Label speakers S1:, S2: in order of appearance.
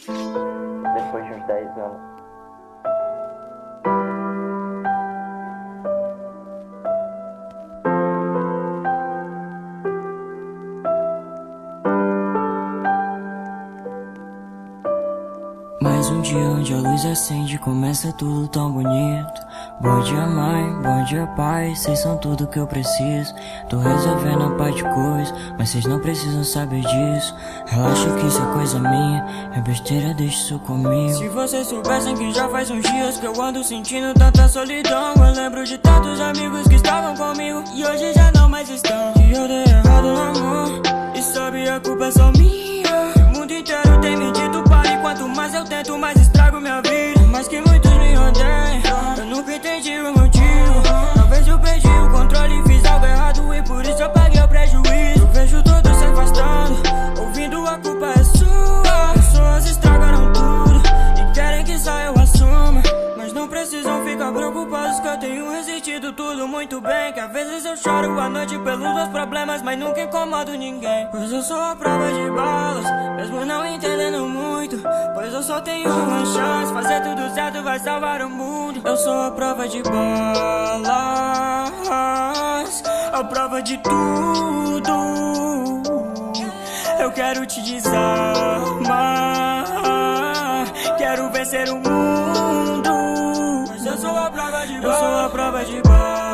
S1: depois de uns 10 anos.
S2: Mais um dia onde a luz acende, começa tudo tão bonito. Bom dia mãe, bom dia pai, cês são tudo que eu preciso. Tô resolvendo a parte de coisa, mas cês não precisam saber disso. Relaxa que isso é coisa minha, é besteira, deixa isso comigo. Se vocês soubessem que já faz uns dias que eu ando sentindo tanta solidão. Eu lembro de tantos amigos que estavam comigo e hoje já não mais estão. E eu dei errado no amor, e sabe a culpa é só minha. O mundo inteiro tem me dito pare, quanto mais eu tento mais estrago minha vida. Mas que muitos me odeiam, eu nunca entendi o motivo. Talvez eu perdi o controle e fiz algo errado e por isso eu paguei o prejuízo. Eu vejo todos se afastando, ouvindo a culpa é sua. Pessoas estragaram tudo e querem que só eu assuma, mas não precisam ficar preocupados que eu tenho resistido tudo muito bem. Que às vezes eu choro à noite pelos meus problemas, mas nunca incomodo ninguém. Pois eu sou a prova de balas, mesmo não entendendo muito. Pois eu só tenho uma chance, fazer tudo certo vai salvar o mundo. Eu sou a prova de balas, a prova de tudo. Eu quero te desarmar, quero vencer o mundo. Pois eu sou a prova de balas, eu sou a prova de balas.